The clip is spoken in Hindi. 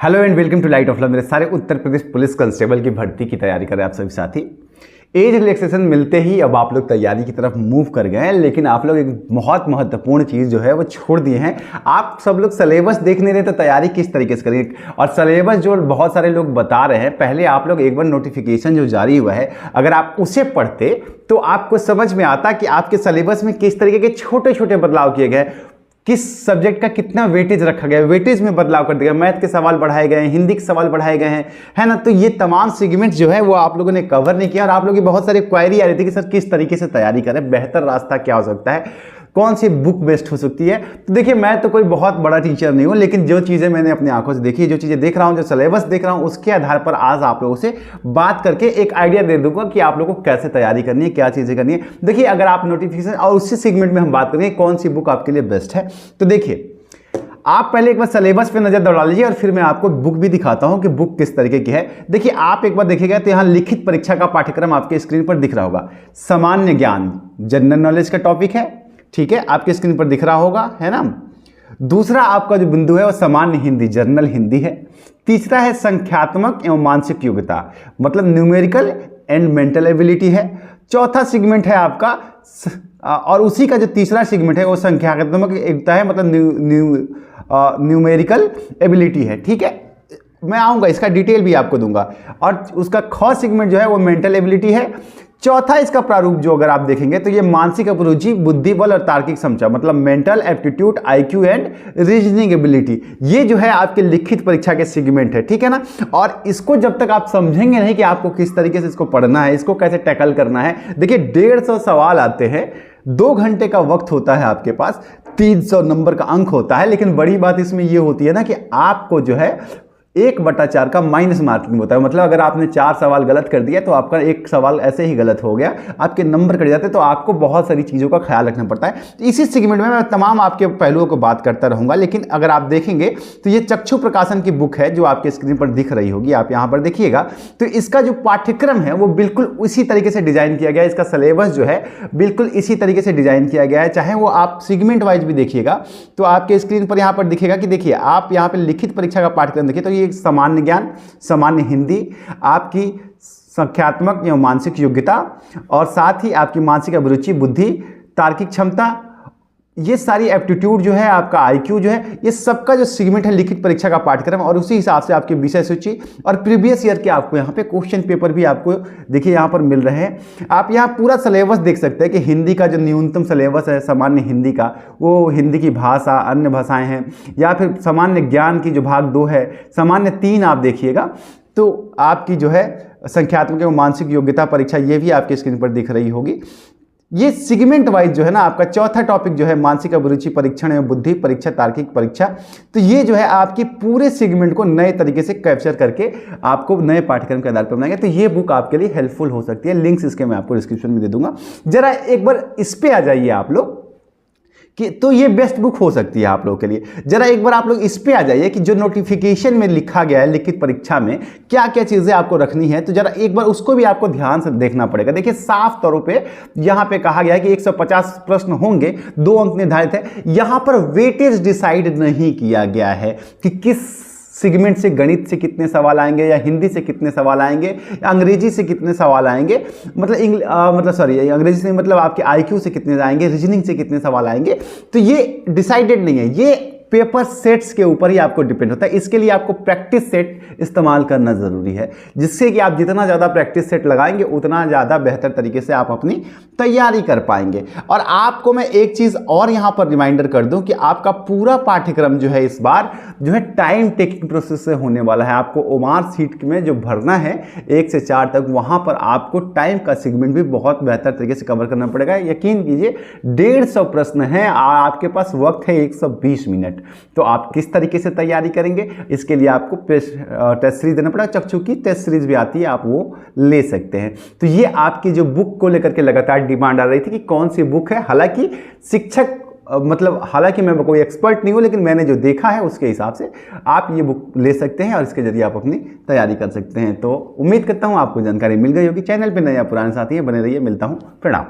Hello and welcome to light of love. मेरे सारे उत्तर प्रदेश पुलिस कांस्टेबल की भर्ती की तैयारी कर रहे हैं आप सभी साथी। एज रिलैक्सेशन मिलते ही अब आप लोग तैयारी की तरफ मूव कर गए हैं, लेकिन आप लोग एक बहुत महत्वपूर्ण चीज़ जो है वो छोड़ दिए हैं। आप सब लोग सिलेबस देख नहीं रहे तो तैयारी किस तरीके से करेंगे। और सिलेबस जो बहुत सारे लोग बता रहे हैं, पहले आप लोग एक बार नोटिफिकेशन जो जारी हुआ है अगर आप उसे पढ़ते तो आपको समझ में आता कि आपके सिलेबस में किस तरीके के छोटे छोटे बदलाव किए गए, किस सब्जेक्ट का कितना वेटेज रखा गया है, वेटेज में बदलाव कर दिया, मैथ के सवाल बढ़ाए गए हैं, हिंदी के सवाल बढ़ाए गए हैं, है ना। तो ये तमाम सेगमेंट जो है वो आप लोगों ने कवर नहीं किया और आप लोगों की बहुत सारी क्वेरी आ रही थी कि सर किस तरीके से तैयारी करें, बेहतर रास्ता क्या हो सकता है, कौन सी बुक बेस्ट हो सकती है। तो देखिए, मैं तो कोई बहुत बड़ा टीचर नहीं हूं, लेकिन जो चीज़ें मैंने अपनी आंखों से देखी, जो चीज़ें देख रहा हूं, जो सिलेबस देख रहा हूं, उसके आधार पर आज आप लोगों से बात करके एक आइडिया दे दूंगा कि आप लोगों को कैसे तैयारी करनी है, क्या चीज़ें करनी है। देखिए, अगर आप नोटिफिकेशन और उसी सेगमेंट में हम बात करेंगे कौन सी बुक आपके लिए बेस्ट है। तो देखिए, आप पहले एक बार सिलेबस पे नजर दौड़ा लीजिए और फिर मैं आपको बुक भी दिखाता हूं कि बुक किस तरीके की है। देखिए, आप एक बार देखिएगा तो यहां लिखित परीक्षा का पाठ्यक्रम आपके स्क्रीन पर दिख रहा होगा। सामान्य ज्ञान, जनरल नॉलेज का टॉपिक है, ठीक है, आपके स्क्रीन पर दिख रहा होगा, है ना। दूसरा आपका जो बिंदु है वो सामान्य हिंदी, जनरल हिंदी है। तीसरा है संख्यात्मक एवं मानसिक योग्यता, मतलब न्यूमेरिकल एंड मेंटल एबिलिटी है। चौथा सेगमेंट है आपका और उसी का जो तीसरा सेगमेंट है वो संख्यात्मक एकता है, मतलब न्यूमेरिकल एबिलिटी है, ठीक है। मैं आऊँगा, इसका डिटेल भी आपको दूंगा। और उसका ख सेगमेंट जो है वो मेंटल एबिलिटी है। चौथा इसका प्रारूप जो अगर आप देखेंगे तो ये मानसिक अभिरुचि, बुद्धि बल और तार्किक क्षमता, मतलब mental aptitude, IQ and reasoning ability, ये जो है आपके लिखित परीक्षा के सेगमेंट है, ठीक है ना। और इसको जब तक आप समझेंगे नहीं कि आपको किस तरीके से इसको पढ़ना है, इसको कैसे टैकल करना है। देखिए, 150 सवाल आते हैं, 2 घंटे का वक्त होता है आपके पास, 300 नंबर का अंक होता है। लेकिन बड़ी बात इसमें यह होती है ना कि आपको जो है 1/4 का माइनस मार्किंग होता है। मतलब अगर आपने 4 सवाल गलत कर दिया तो आपका एक सवाल ऐसे ही गलत हो गया, आपके नंबर कट जाते हैं। तो आपको बहुत सारी चीज़ों का ख्याल रखना पड़ता है। तो इसी सेगमेंट में मैं तमाम आपके पहलुओं को बात करता रहूँगा। लेकिन अगर आप देखेंगे तो ये चक्षु प्रकाशन की बुक है जो आपके स्क्रीन पर दिख रही होगी, आप यहाँ पर देखिएगा। तो इसका जो पाठ्यक्रम है वो बिल्कुल उसी तरीके से डिजाइन किया गया है। इसका सिलेबस जो है बिल्कुल इसी तरीके से डिजाइन किया गया है। चाहे वो आप सेगमेंट वाइज भी देखिएगा तो आपके स्क्रीन पर यहाँ पर दिखेगा कि देखिए, आप यहाँ पर लिखित परीक्षा का पाठ्यक्रम देखिए तो ये सामान्य ज्ञान, सामान्य हिंदी, आपकी संख्यात्मक या मानसिक योग्यता और साथ ही आपकी मानसिक अभिरुचि, बुद्धि, तार्किक क्षमता, ये सारी एप्टीट्यूड जो है, आपका आईक्यू जो है, ये सबका जो सेगमेंट है लिखित परीक्षा का पाठ्यक्रम। और उसी हिसाब से आपकी विषय सूची और प्रीवियस ईयर के आपको यहाँ पे क्वेश्चन पेपर भी आपको देखिए यहाँ पर मिल रहे हैं। आप यहाँ पूरा सिलेबस देख सकते हैं कि हिंदी का जो न्यूनतम सिलेबस है सामान्य हिंदी का, वो हिंदी की भाषा, अन्य भाषाएं हैं, या फिर सामान्य ज्ञान की जो भाग 2 है, सामान्य 3 आप देखिएगा। तो आपकी जो है संख्यात्मक एवं मानसिक योग्यता परीक्षा, ये भी आपके स्क्रीन पर दिख रही होगी। ये सेगमेंट वाइज जो है ना, आपका चौथा टॉपिक जो है मानसिक अभिरुचि परीक्षण एवं बुद्धि परीक्षा, तार्किक परीक्षा, तो ये जो है आपकी पूरे सेगमेंट को नए तरीके से कैप्चर करके आपको नए पाठ्यक्रम के आधार पर बनाएंगे। तो ये बुक आपके लिए हेल्पफुल हो सकती है। लिंक्स इसके मैं आपको डिस्क्रिप्शन में दे दूंगा। जरा एक बार इस पे आ जाइए आप लोग कि तो ये बेस्ट बुक हो सकती है आप लोगों के लिए। जरा एक बार आप लोग इस पे आ जाइए कि जो नोटिफिकेशन में लिखा गया है लिखित परीक्षा में क्या क्या चीजें आपको रखनी है, तो जरा एक बार उसको भी आपको ध्यान से देखना पड़ेगा। देखिए, साफ तौर पे यहाँ पे कहा गया है कि 150 प्रश्न होंगे, 2 अंक निर्धारित है। यहाँ पर वेटेज डिसाइड नहीं किया गया है कि किस सेगमेंट से गणित से कितने सवाल आएंगे, या हिंदी से कितने सवाल आएंगे, या अंग्रेजी से कितने सवाल आएंगे, अंग्रेजी से मतलब आपके आईक्यू से कितने आएंगे, रीजनिंग से कितने सवाल आएंगे। तो ये डिसाइडेड नहीं है, ये पेपर सेट्स के ऊपर ही आपको डिपेंड होता है। इसके लिए आपको प्रैक्टिस सेट इस्तेमाल करना ज़रूरी है, जिससे कि आप जितना ज़्यादा प्रैक्टिस सेट लगाएंगे उतना ज़्यादा बेहतर तरीके से आप अपनी तैयारी कर पाएंगे। और आपको मैं एक चीज़ और यहाँ पर रिमाइंडर कर दूं कि आपका पूरा पाठ्यक्रम जो है इस बार जो है टाइम टेकिंग प्रोसेस से होने वाला है। आपको ओमार सीट में जो भरना है 1 से 4 तक, वहाँ पर आपको टाइम का सेगमेंट भी बहुत बेहतर तरीके से कवर करना पड़ेगा। यकीन कीजिए, 150 प्रश्न हैं, आपके पास वक्त है 120 मिनट। तो आप किस तरीके से तैयारी करेंगे, इसके लिए आपको टेस्ट सीरीज देना पड़ेगा। चक्षु की टेस्ट सीरीज भी आती है, आप वो ले सकते हैं। तो ये आपकी जो बुक को लेकर के लगातार डिमांड आ रही थी कि कौन सी बुक है। हालांकि शिक्षक हालांकि मैं कोई एक्सपर्ट नहीं हूं, लेकिन मैंने जो देखा है उसके हिसाब से आप ये बुक ले सकते हैं और इसके जरिए आप अपनी तैयारी कर सकते हैं। तो उम्मीद करता हूं आपको जानकारी मिल गई होगी। चैनल पे नए या पुराने साथी हैं, बने रहिए। मिलता हूं, प्रणाम।